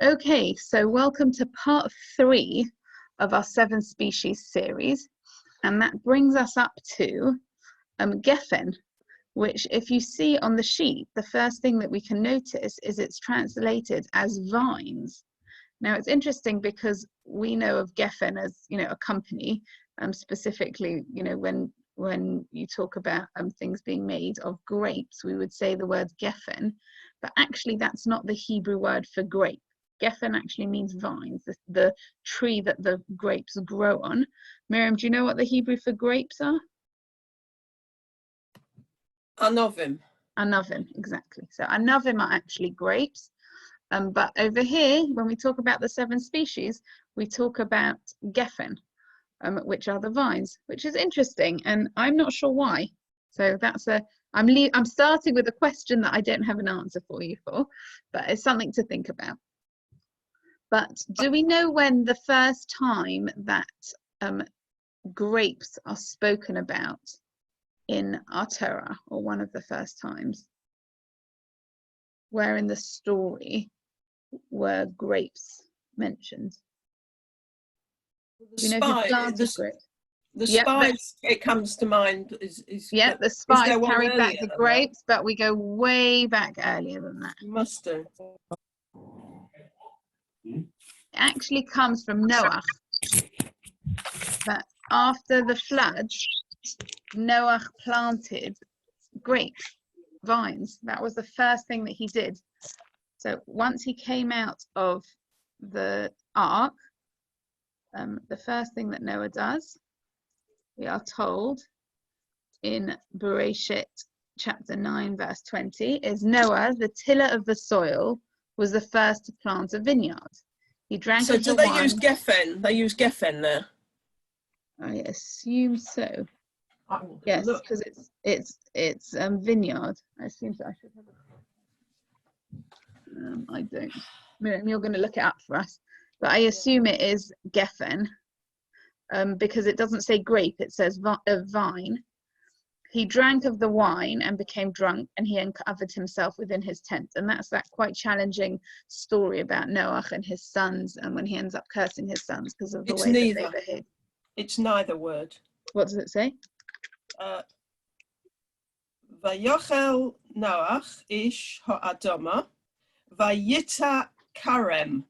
Okay, so welcome to part 3 of our 7 species series, and that brings us up to Geffen, which if you see on the sheet, the first thing that we can notice is it's translated as vines. Now it's interesting because we know of Geffen as, a company, specifically, when you talk about things being made of grapes, we would say the word Geffen, but actually that's not the Hebrew word for grape. Geffen actually means vines, the tree that the grapes grow on. Miriam, do you know what the Hebrew for grapes are? Anovim. Anovim, exactly. So anovim are actually grapes. But over here, when we talk about the 7 species, we talk about Geffen, which are the vines, which is interesting, and I'm not sure why. So that's I'm starting with a question that I don't have an answer for you for, but it's something to think about. But do we know when the first time that grapes are spoken about in our Torah, or one of the first times? Where in the story were grapes mentioned? The You know who planted grapes? The spice, it comes to mind is the spice carried back the grapes, but we go way back earlier than that. You must do. It actually comes from Noah. But after the flood, Noah planted grape vines. That was the first thing that he did. So once he came out of the ark, the first thing that Noah does, we are told in Bereshit chapter 9 verse 20, is Noah, the tiller of the soil, was the first to plant a vineyard. He drank so of do the they wine. use Geffen? They use Geffen there? I assume so. Yes, because it's vineyard. I assume so. I should have I don't. Miriam, you're going to look it up for us, but I assume it is Geffen, because it doesn't say grape, it says vine. He drank of the wine and became drunk, and he uncovered himself within his tent. And that's that quite challenging story about Noah and his sons, and when he ends up cursing his sons because of the way that they behave. It's neither word. What does it say? Vayochel Noach ish ha'adama vayita karem.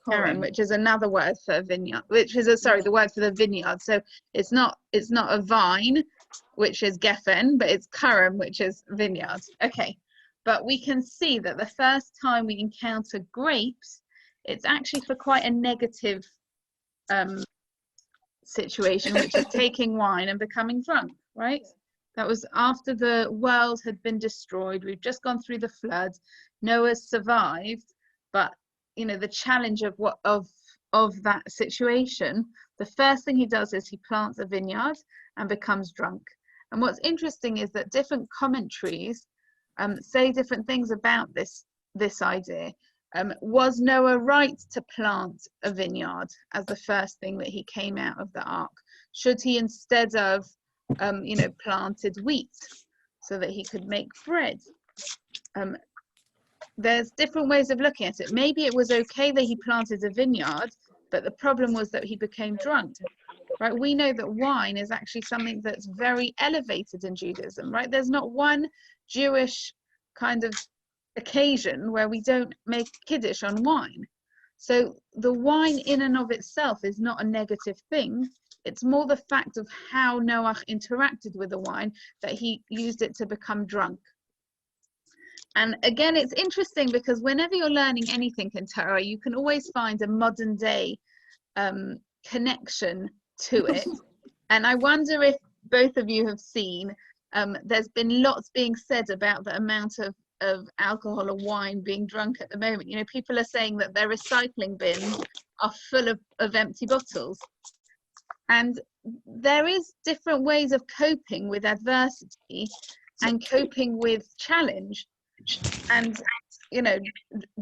Karem, which is another word for vineyard, which is the word for the vineyard. So it's not a vine, which is Geffen, but it's Karem, which is vineyard. Okay, but we can see that the first time we encounter grapes, it's actually for quite a negative situation, which is taking wine and becoming drunk, right? That was after the world had been destroyed. We've just gone through the flood. Noah's survived, but the challenge of that situation, the first thing he does is he plants a vineyard and becomes drunk. And what's interesting is that different commentaries say different things about this idea. Was Noah right to plant a vineyard as the first thing that he came out of the ark? Should he instead of planted wheat so that he could make bread? There's different ways of looking at it. Maybe it was okay that he planted a vineyard, but the problem was that he became drunk, right? We know that wine is actually something that's very elevated in Judaism, right? There's not one Jewish kind of occasion where we don't make Kiddush on wine. So the wine in and of itself is not a negative thing. It's more the fact of how Noah interacted with the wine, that he used it to become drunk. And again, it's interesting because whenever you're learning anything in Torah, you can always find a modern day connection to it. And I wonder if both of you have seen, there's been lots being said about the amount of alcohol or wine being drunk at the moment. People are saying that their recycling bins are full of empty bottles. And there is different ways of coping with adversity and coping with challenge. And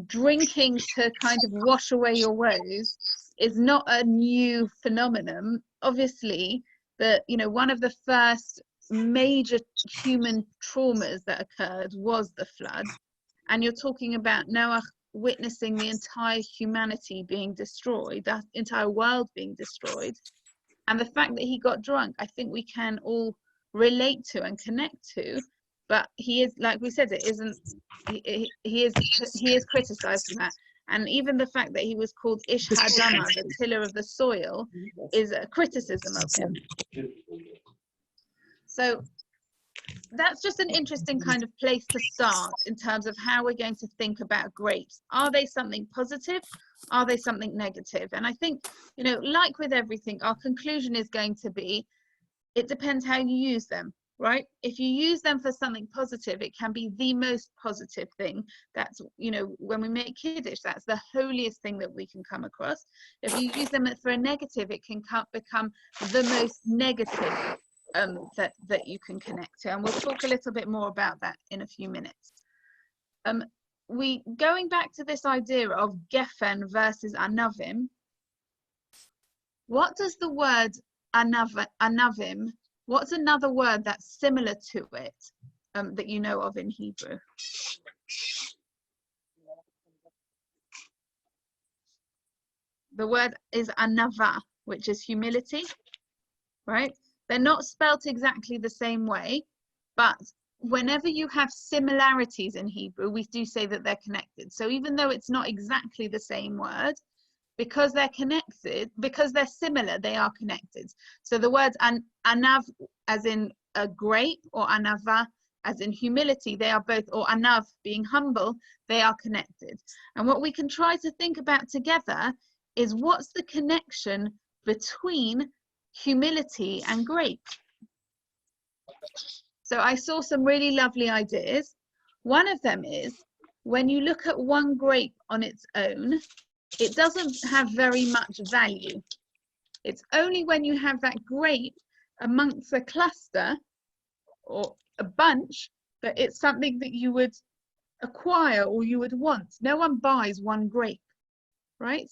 drinking to kind of wash away your woes is not a new phenomenon. Obviously, one of the first major human traumas that occurred was the flood, and you're talking about Noah witnessing the entire humanity being destroyed, the entire world being destroyed, and the fact that he got drunk, I think we can all relate to and connect to. But he is, like we said, it isn't, he is criticized for that. And even the fact that he was called Ish Hadama, the tiller of the soil, is a criticism of him. So that's just an interesting kind of place to start in terms of how we're going to think about grapes. Are they something positive? Are they something negative? And I think, you know, like with everything, our conclusion is going to be, it depends how you use them, right? If you use them for something positive, it can be the most positive thing. That's, you know, when we make Kiddush, that's the holiest thing that we can come across. If you use them for a negative, it can become the most negative that you can connect to, and we'll talk a little bit more about that in a few minutes. Going back to this idea of Geffen versus Anavim, what does the word Anavim, what's another word that's similar to it that you know of in Hebrew? The word is Anava, which is humility, right? They're not spelt exactly the same way, but whenever you have similarities in Hebrew, we do say that they're connected. So even though it's not exactly the same word, because they're connected, because they're similar, they are connected. So the words anav, as in a grape, or anava, as in humility, they are both, or anav, being humble, they are connected. And what we can try to think about together is, what's the connection between humility and grape? So I saw some really lovely ideas. One of them is, when you look at one grape on its own, it doesn't have very much value. It's only when you have that grape amongst a cluster or a bunch that it's something that you would acquire or you would want. No one buys one grape, right?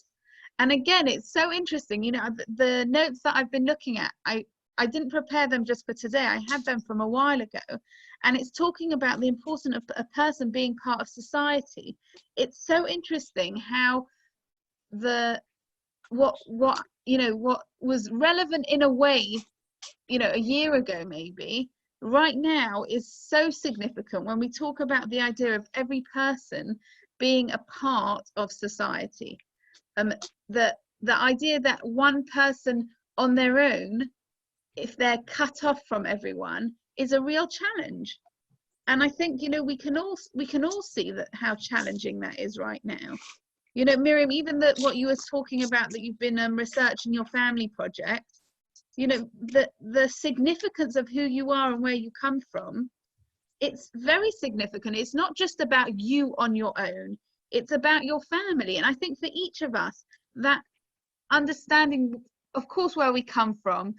And again, it's so interesting, you know, the notes that I've been looking at, I didn't prepare them just for today. I had them from a while ago, and it's talking about the importance of a person being part of society. It's so interesting how what was relevant in a way, you know, a year ago maybe, right now is so significant when we talk about the idea of every person being a part of society. The idea that one person on their own, if they're cut off from everyone, is a real challenge. And I think, you know, we can all see that how challenging that is right now. You know, Miriam, even what you were talking about, that you've been researching your family project, you know, the significance of who you are and where you come from, it's very significant. It's not just about you on your own, it's about your family. And I think for each of us, that understanding, of course, where we come from,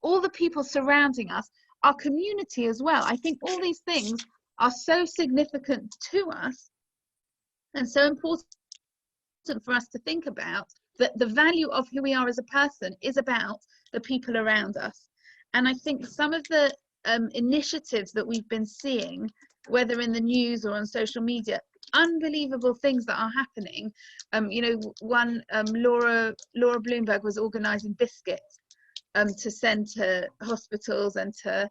all the people surrounding us, our community as well, I think all these things are so significant to us and so important for us to think about, that the value of who we are as a person is about the people around us. And I think some of the initiatives that we've been seeing, whether in the news or on social media, unbelievable things that are happening. You know, one, Laura Bloomberg was organizing biscuits to send to hospitals and to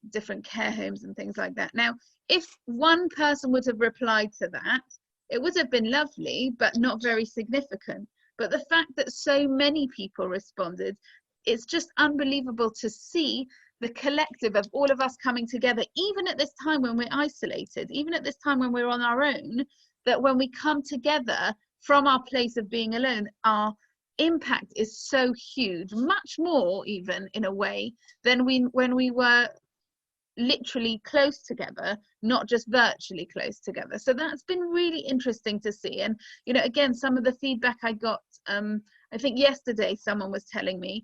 different care homes and things like that. Now, if one person would have replied to that, it would have been lovely, but not very significant. But the fact that so many people responded, it's just unbelievable to see the collective of all of us coming together, even at this time when we're isolated, even at this time when we're on our own, that when we come together from our place of being alone, our impact is so huge, much more even in a way than when we were literally close together, not just virtually close together. So that's been really interesting to see. And, you know, again, some of the feedback I got, I think yesterday someone was telling me,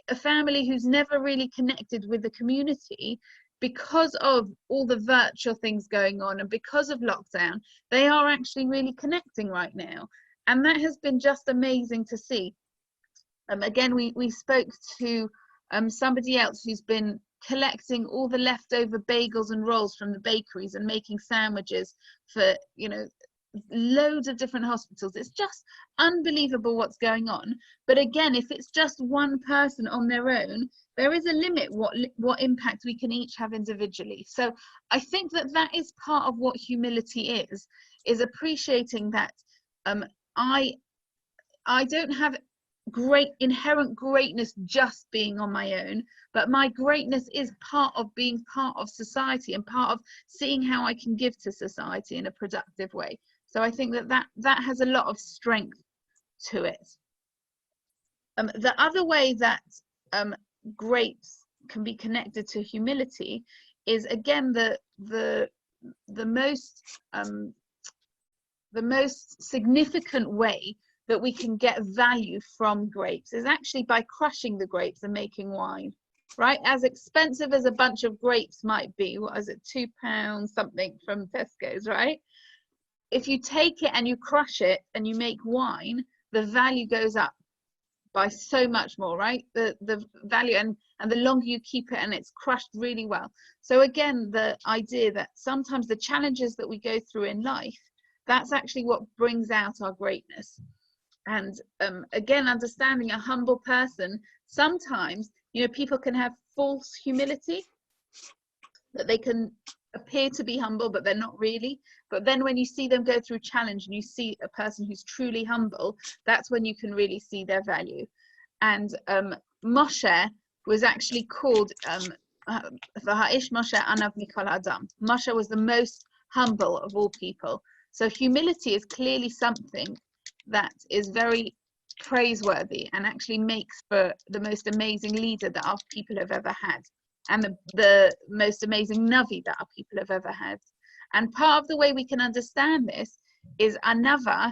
a family who's never really connected with the community because of all the virtual things going on and because of lockdown, they are actually really connecting right now. And that has been just amazing to see. Again, we spoke to somebody else who's been collecting all the leftover bagels and rolls from the bakeries and making sandwiches for, you know, loads of different hospitals. It's just unbelievable what's going on. But again, if it's just one person on their own, there is a limit what impact we can each have individually. So I think that is part of what humility is appreciating that I don't have inherent greatness just being on my own, but my greatness is part of being part of society and part of seeing how I can give to society in a productive way. So I think that has a lot of strength to it. The other way that grapes can be connected to humility is, again, the most significant way that we can get value from grapes is actually by crushing the grapes and making wine, right? As expensive as a bunch of grapes might be, what is it, £2 something from Tesco's, right? If you take it and you crush it and you make wine, the value goes up by so much more, right? The value, and the longer you keep it and it's crushed really well. So again, the idea that sometimes the challenges that we go through in life, that's actually what brings out our greatness. And again, understanding a humble person, sometimes, people can have false humility, that they can appear to be humble, but they're not really. But then when you see them go through challenge and you see a person who's truly humble, that's when you can really see their value. And Moshe was actually called Moshe Anav Mikol Adam. Moshe was the most humble of all people. So humility is clearly something that is very praiseworthy and actually makes for the most amazing leader that our people have ever had, and the most amazing Navi that our people have ever had. And part of the way we can understand this is anava,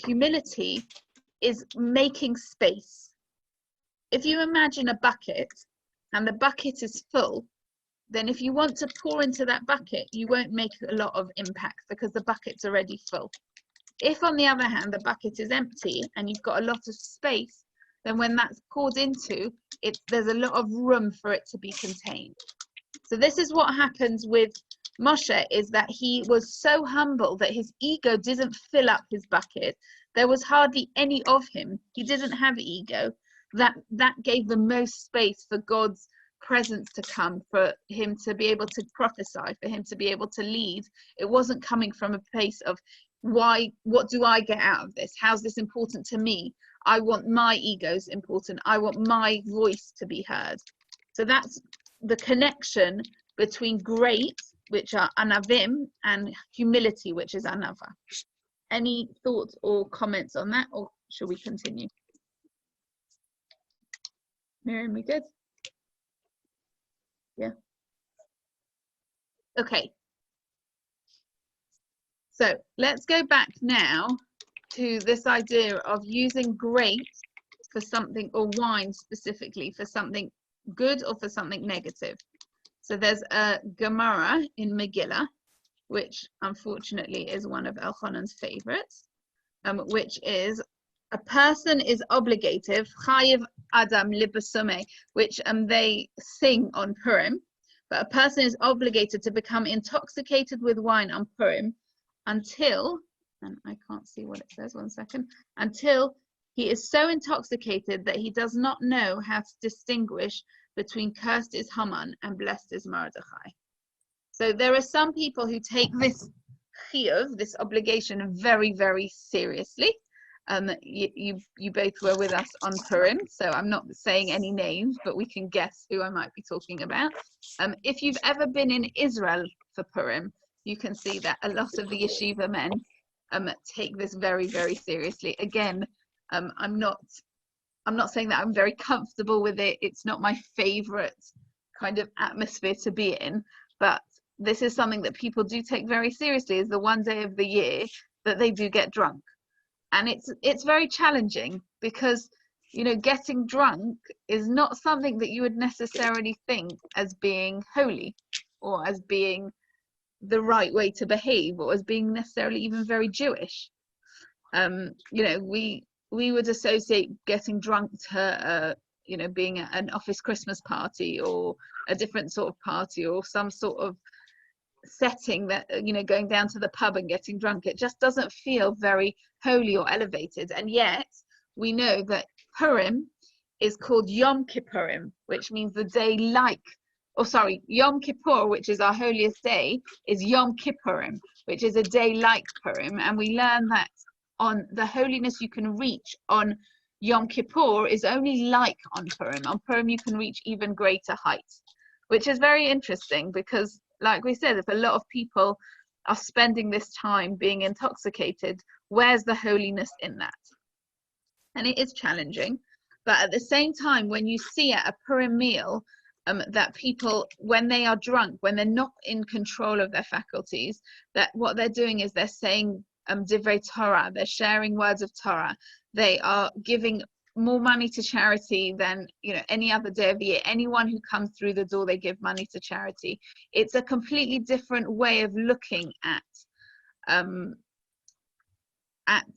humility, is making space. If you imagine a bucket and the bucket is full, then if you want to pour into that bucket, you won't make a lot of impact because the bucket's already full. If, on the other hand, the bucket is empty and you've got a lot of space, then when that's poured into it, there's a lot of room for it to be contained. So this is what happens with Moshe, is that he was so humble that his ego didn't fill up his bucket. There was hardly any of him. He didn't have ego. That gave the most space for God's presence to come, for him to be able to prophesy, for him to be able to lead. It wasn't coming from a place of, what do I get out of this? How's this important to me? I want my ego's important. I want my voice to be heard. So that's the connection between great, which are anavim, and humility, which is anava. Any thoughts or comments on that, or shall we continue? Miriam, we good? Yeah. Okay. So let's go back now to this idea of using grapes for something, or wine specifically, for something good or for something negative. So there's a Gemara in Megillah, which unfortunately is one of Elchonan's favorites, which is, a person is obligated, chayiv adam libasume, which they sing on Purim, but a person is obligated to become intoxicated with wine on Purim until, and I can't see what it says, one second, until he is so intoxicated that he does not know how to distinguish between cursed is Haman and blessed is Mordechai. So there are some people who take this chiyuv, this obligation, very, very seriously. You both were with us on Purim, so I'm not saying any names, but we can guess who I might be talking about. If you've ever been in Israel for Purim, you can see that a lot of the yeshiva men take this very, very seriously. Again, I'm not saying that I'm very comfortable with it. It's not my favorite kind of atmosphere to be in, but this is something that people do take very seriously, is the one day of the year that they do get drunk. And it's very challenging because, getting drunk is not something that you would necessarily think as being holy, or as being the right way to behave, or as being necessarily even very Jewish. We would associate getting drunk to being an office Christmas party, or a different sort of party, or some sort of setting that, going down to the pub and getting drunk. It just doesn't feel very holy or elevated. And yet we know that Purim is called Yom Kippurim, which means the day Yom Kippur, which is our holiest day, is Yom Kippurim, which is a day like Purim. And we learn that on the holiness you can reach on Yom Kippur is only like on Purim. On Purim you can reach even greater heights, which is very interesting because, like we said, if a lot of people are spending this time being intoxicated, where's the holiness in that? And it is challenging. But at the same time, when you see at a Purim meal that people, when they are drunk, when they're not in control of their faculties, that what they're doing is they're saying divrei Torah, they're sharing words of Torah, they are giving more money to charity than any other day of the year. Anyone who comes through the door, they give money to charity. It's a completely different way of looking at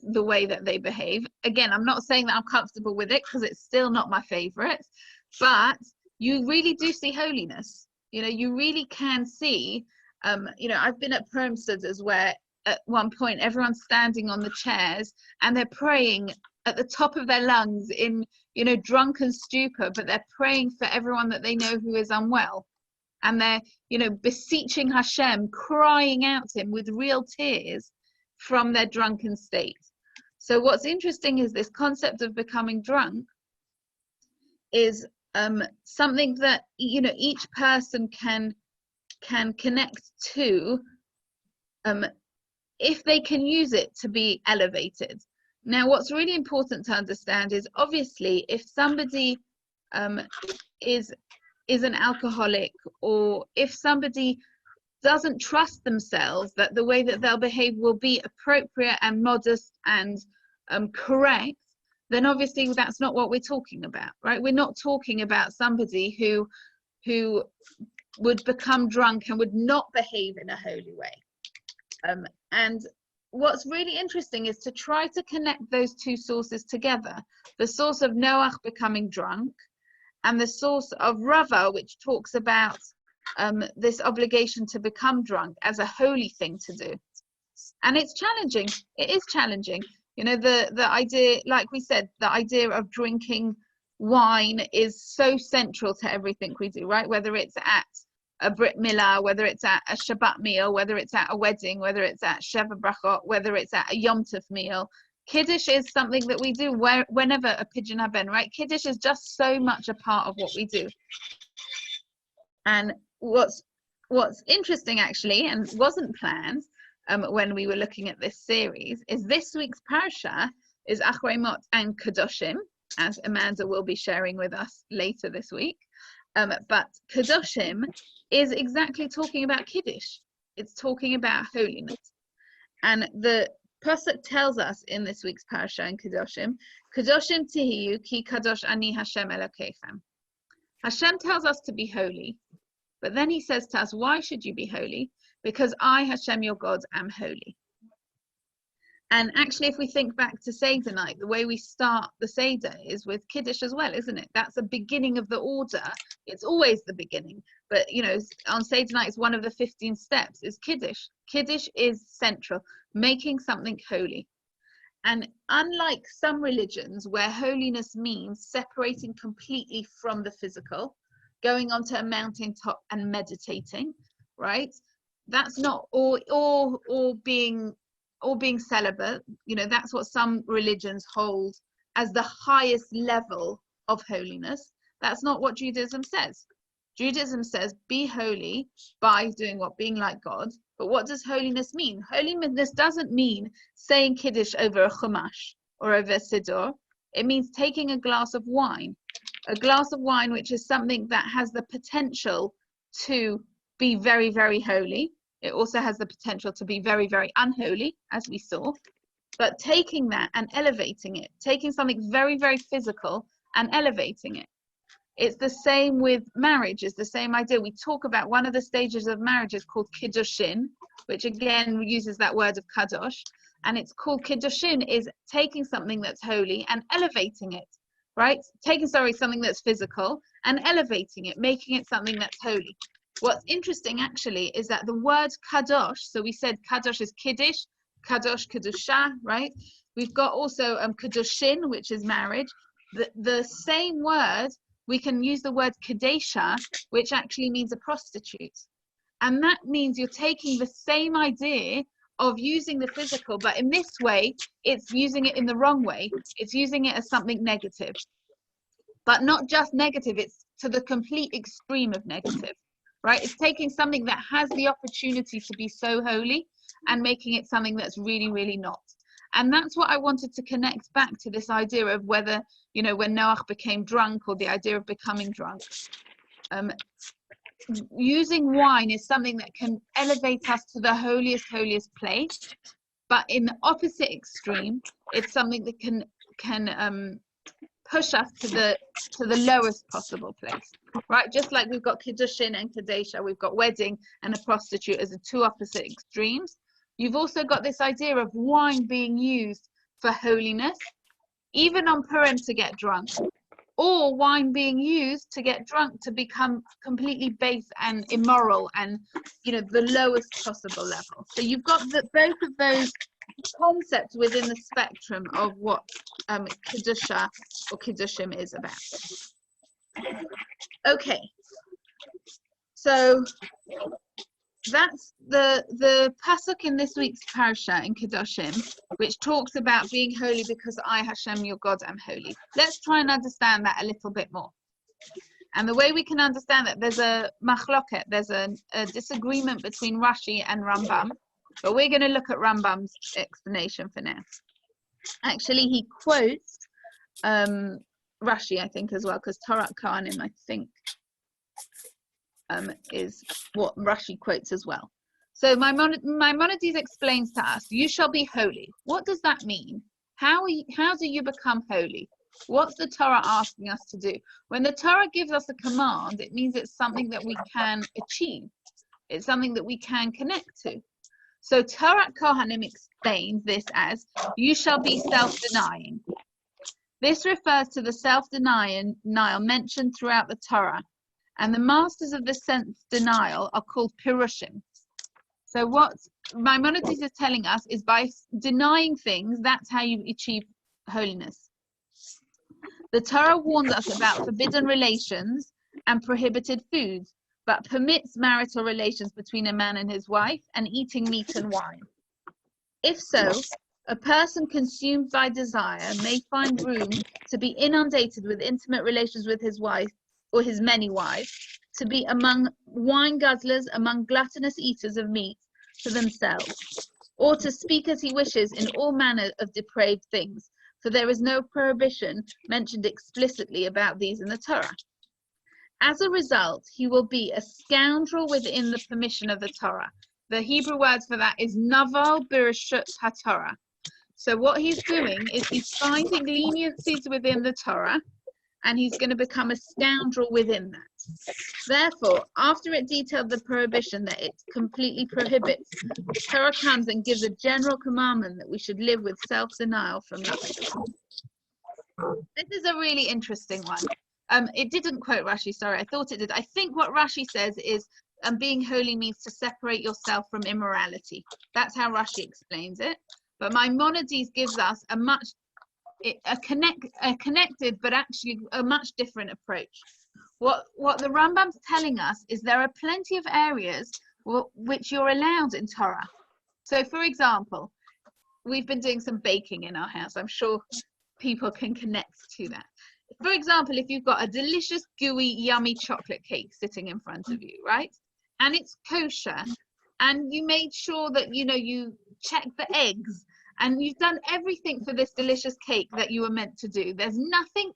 the way that they behave. Again, I'm not saying that I'm comfortable with it because it's still not my favorite, but you really do see holiness. You really can see, I've been at Purim studies where at one point everyone's standing on the chairs and they're praying at the top of their lungs in, drunken stupor, but they're praying for everyone that they know who is unwell. And they're, beseeching Hashem, crying out to him with real tears from their drunken state. So what's interesting is this concept of becoming drunk is something that each person can connect to if they can use it to be elevated. Now what's really important to understand is, obviously, if somebody is an alcoholic, or if somebody doesn't trust themselves that the way that they'll behave will be appropriate and modest and correct, then obviously that's not what we're talking about, right? We're not talking about somebody who would become drunk and would not behave in a holy way. And what's really interesting is to try to connect those two sources together. The source of Noach becoming drunk and the source of Rava, which talks about this obligation to become drunk as a holy thing to do. And it's challenging. It is challenging. The idea, like we said, the idea of drinking wine is so central to everything we do, right? Whether it's at a Brit Milah, whether it's at a Shabbat meal, whether it's at a wedding, whether it's at Sheva Brachot, whether it's at a Yom Tov meal. Kiddush is something that we do whenever a Pidyon Haben, right? Kiddush is just so much a part of what we do. And what's interesting, actually, and wasn't planned when we were looking at this series, is this week's parasha is Achrei Mot and Kedoshim, as Amanda will be sharing with us later this week. But Kedoshim is exactly talking about Kiddush. It's talking about holiness. And the Pasuk tells us in this week's parasha in Kedoshim, Kedoshim tihiyu ki kadosh ani Hashem Elokeichem. Hashem tells us to be holy, but then he says to us, why should you be holy? Because I, Hashem, your God, am holy. And actually, if we think back to Seder night, the way we start the Seder is with Kiddush as well, isn't it? That's the beginning of the order. It's always the beginning. But, on Seder night, it's one of the 15 steps, is Kiddush. Kiddush is central, making something holy. And unlike some religions where holiness means separating completely from the physical, going onto a mountaintop and meditating, right? That's not or being celibate. That's what some religions hold as the highest level of holiness. That's not what Judaism says. Judaism says be holy by doing what? Being like God. But what does holiness mean? Holiness doesn't mean saying Kiddush over a chumash or over a siddur. It means taking a glass of wine which is something that has the potential to be very, very holy. It also has the potential to be very, very unholy, as we saw. But taking that and elevating it, taking something very, very physical and elevating it. It's the same with marriage. It's the same idea. We talk about one of the stages of marriage is called kiddushin, which again uses that word of kadosh. And it's called kiddushin is taking something that's holy and elevating it, right? Taking, something that's physical and elevating it, making it something that's holy. What's interesting actually is that the word kadosh, so we said kadosh is kiddush, kadosh, kedusha, right? We've got also kedushin, which is marriage. The same word, we can use the word kadesha, which actually means a prostitute. And that means you're taking the same idea of using the physical, but in this way, it's using it in the wrong way. It's using it as something negative. But not just negative, it's to the complete extreme of negative, right? It's taking something that has the opportunity to be so holy and making it something that's really, really not. And that's what I wanted to connect back to, this idea of whether, you know, when Noach became drunk, or the idea of becoming drunk. Using wine is something that can elevate us to the holiest place, but in the opposite extreme, it's something that can push us to the lowest possible place, right? Just like we've got kiddushin and kadesha, we've got wedding and a prostitute as the two opposite extremes. You've also got this idea of wine being used for holiness, even on Purim to get drunk, or wine being used to get drunk to become completely base and immoral and, you know, the lowest possible level. So you've got both of those concepts within the spectrum of what kedusha or kiddushim is about. Okay, so that's the pasuk in this week's parsha in Kedoshim, which talks about being holy because I, Hashem, your God, am holy. Let's try and understand that a little bit more. And the way we can understand that, there's a machloket, there's a disagreement between Rashi and Rambam, but we're going to look at Rambam's explanation for now. Actually, he quotes Rashi, I think, as well, because Torah Kohanim, I think, is what Rashi quotes as well. So Maimonides explains to us, you shall be holy. What does that mean? How do you become holy? What's the Torah asking us to do? When the Torah gives us a command, it means it's something that we can achieve. It's something that we can connect to. So Torah Kohanim explains this as, you shall be self-denying. This refers to the self-denial mentioned throughout the Torah. And the masters of the self-denial are called Pirushim. So what Maimonides is telling us is, by denying things, that's how you achieve holiness. The Torah warns us about forbidden relations and prohibited foods, but permits marital relations between a man and his wife and eating meat and wine. If so, a person consumed by desire may find room to be inundated with intimate relations with his wife or his many wives, to be among wine guzzlers, among gluttonous eaters of meat for themselves, or to speak as he wishes in all manner of depraved things, for there is no prohibition mentioned explicitly about these in the Torah. As a result, he will be a scoundrel within the permission of the Torah. The Hebrew word for that is naval birshut haTorah. So what he's doing is he's finding leniencies within the Torah, and he's going to become a scoundrel within that. Therefore, after it detailed the prohibition that it completely prohibits, the Torah comes and gives a general commandment that we should live with self-denial from nothing. This is a really interesting one. It didn't quote Rashi, sorry, I thought it did. I think what Rashi says is being holy means to separate yourself from immorality. That's how Rashi explains it. But Maimonides gives us a connected but actually a much different approach. What the Rambam's telling us is there are plenty of areas which you're allowed in Torah. So for example, we've been doing some baking in our house. I'm sure people can connect to that. For example, if you've got a delicious, gooey, yummy chocolate cake sitting in front of you, right? And it's kosher, and you made sure that, you know, you checked the eggs, and you've done everything for this delicious cake that you were meant to do. There's nothing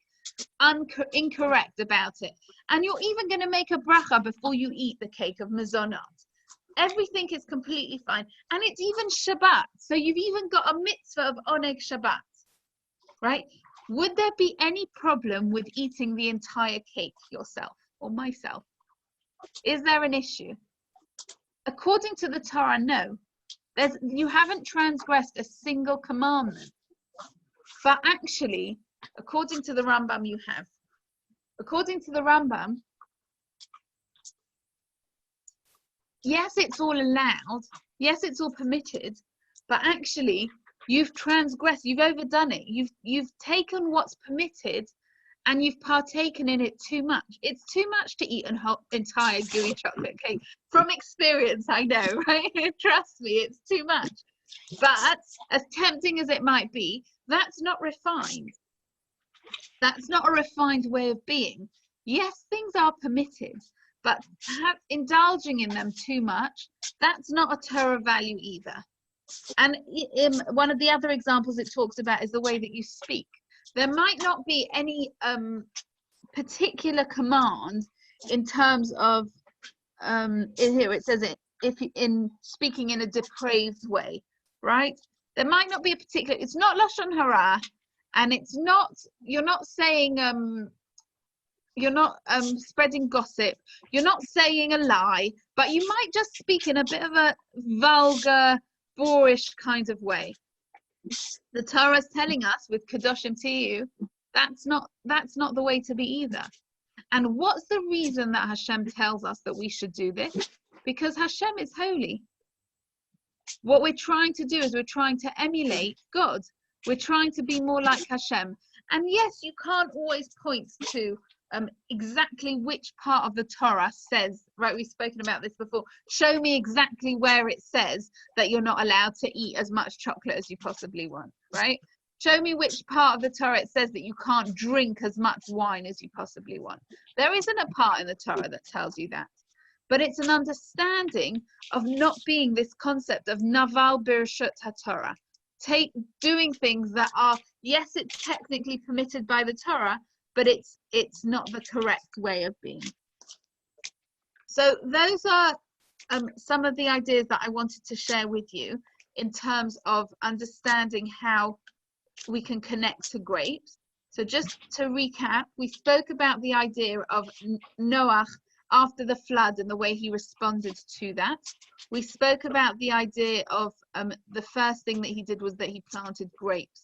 incorrect about it. And you're even going to make a bracha before you eat the cake of mazonot. Everything is completely fine. And it's even Shabbat. So you've even got a mitzvah of oneg Shabbat, right? Would there be any problem with eating the entire cake yourself or myself? Is there an issue? According to the Torah, no. You haven't transgressed a single commandment. But actually, according to the Rambam, you have. According to the Rambam, yes, it's all allowed, yes, it's all permitted, but actually you've transgressed, you've overdone it, you've taken what's permitted and you've partaken in it too much. It's too much to eat an entire gooey chocolate cake. From experience, I know, right? Trust me, it's too much. But as tempting as it might be, that's not refined. That's not a refined way of being. Yes, things are permitted, but indulging in them too much, that's not a Torah value either. And one of the other examples it talks about is the way that you speak. There might not be any particular command in terms of here it says it if in speaking in a depraved way, right? There might not be a particular. It's not lashon hara, and it's not. You're not saying you're not spreading gossip. You're not saying a lie, but you might just speak in a bit of a vulgar, boorish kind of way. The Torah is telling us with Kedoshim Tiyu, that's not the way to be either. And what's the reason that Hashem tells us that we should do this? Because Hashem is holy. What we're trying to do is we're trying to emulate God. We're trying to be more like Hashem. And yes, you can't always point to exactly which part of the Torah says, right, we've spoken about this before, show me exactly where it says that you're not allowed to eat as much chocolate as you possibly want, right? Show me which part of the Torah it says that you can't drink as much wine as you possibly want. There isn't a part in the Torah that tells you that. But it's an understanding of not being this concept of naval birshut haTorah. Doing things that are, yes, it's technically permitted by the Torah, but it's not the correct way of being. So those are some of the ideas that I wanted to share with you in terms of understanding how we can connect to grapes. So just to recap, we spoke about the idea of Noach after the flood and the way he responded to that. We spoke about the idea of the first thing that he did was that he planted grapes.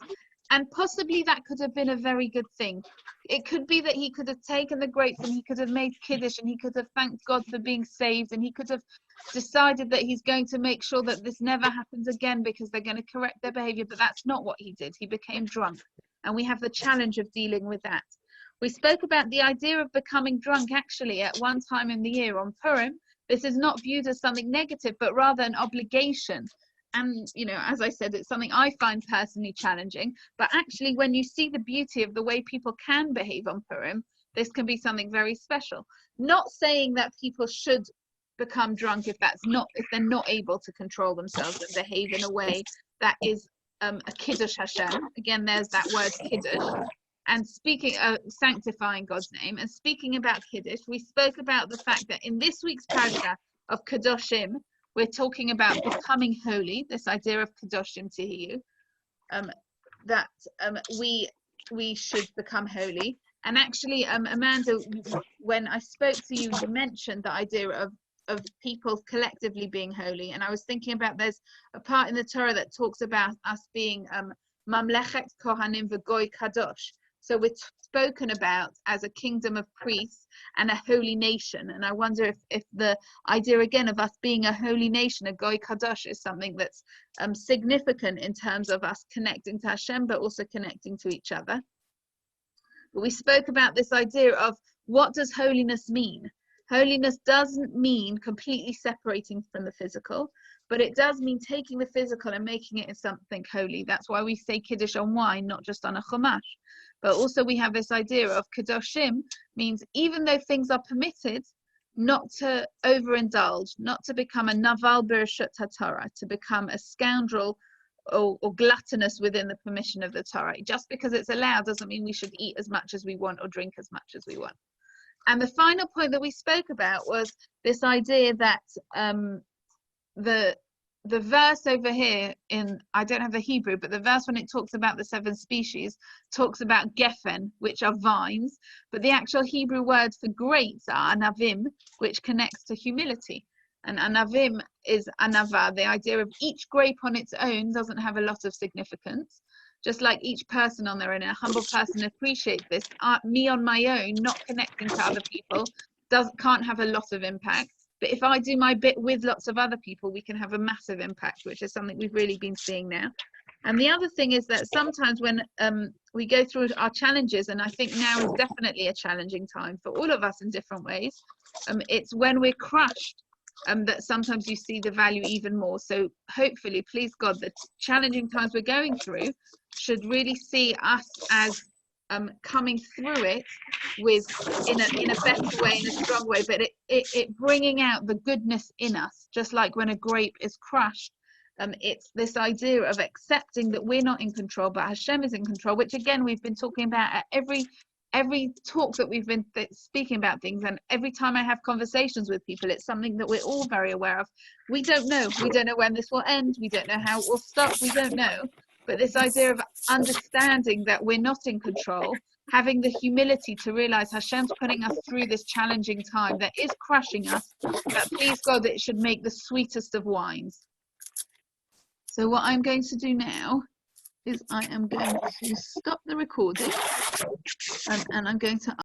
And possibly that could have been a very good thing. It could be that he could have taken the grapes and he could have made Kiddush and he could have thanked God for being saved, and he could have decided that he's going to make sure that this never happens again because they're going to correct their behavior. But that's not what he did. He became drunk. And we have the challenge of dealing with that. We spoke about the idea of becoming drunk actually at one time in the year on Purim. This is not viewed as something negative, but rather an obligation. And, you know, as I said, it's something I find personally challenging. But actually, when you see the beauty of the way people can behave on Purim, this can be something very special. Not saying that people should become drunk if they're not able to control themselves and behave in a way that is a Kiddush Hashem. Again, there's that word Kiddush. And speaking of sanctifying God's name and speaking about Kiddush, we spoke about the fact that in this week's parasha of Kedoshim, we're talking about becoming holy, this idea of Kedoshim Tihiyu, that we should become holy. And actually, Amanda, when I spoke to you, you mentioned the idea of people collectively being holy. And I was thinking about there's a part in the Torah that talks about us being Mamlechet Kohanim v'Goy Kadosh. So we're spoken about as a kingdom of priests and a holy nation. And I wonder if the idea again of us being a holy nation, a Goy Kadosh, is something that's significant in terms of us connecting to Hashem, but also connecting to each other. But we spoke about this idea of what does holiness mean? Holiness doesn't mean completely separating from the physical, but it does mean taking the physical and making it into something holy. That's why we say Kiddush on wine, not just on a chumash. But also we have this idea of Kedoshim means even though things are permitted, not to overindulge, not to become a naval birshut haTorah, to become a scoundrel or gluttonous within the permission of the Torah. Just because it's allowed doesn't mean we should eat as much as we want or drink as much as we want. And the final point that we spoke about was this idea that the verse over here in, I don't have the Hebrew, but the verse when it talks about the 7 species talks about geffen, which are vines, but the actual Hebrew word for grapes are anavim, which connects to humility. And anavim is anava. The idea of each grape on its own doesn't have a lot of significance. Just like each person on their own, a humble person appreciates this. Me on my own, not connecting to other people, can't have a lot of impact. But if I do my bit with lots of other people, we can have a massive impact, which is something we've really been seeing now. And the other thing is that sometimes when we go through our challenges, and I think now is definitely a challenging time for all of us in different ways, it's when we're crushed that sometimes you see the value even more. So hopefully, please God, the challenging times we're going through should really see us as coming through it with in a better way, in a strong way, but it bringing out the goodness in us, just like when a grape is crushed. It's this idea of accepting that we're not in control, but Hashem is in control, which again we've been talking about at every talk that we've been speaking about things, and every time I have conversations with people, it's something that we're all very aware of. We don't know when this will end, we don't know how it will stop, we don't know, but this idea of understanding that we're not in control, having the humility to realize Hashem's putting us through this challenging time that is crushing us, but please God that it should make the sweetest of wines. So what I'm going to do now is I am going to stop the recording and I'm going to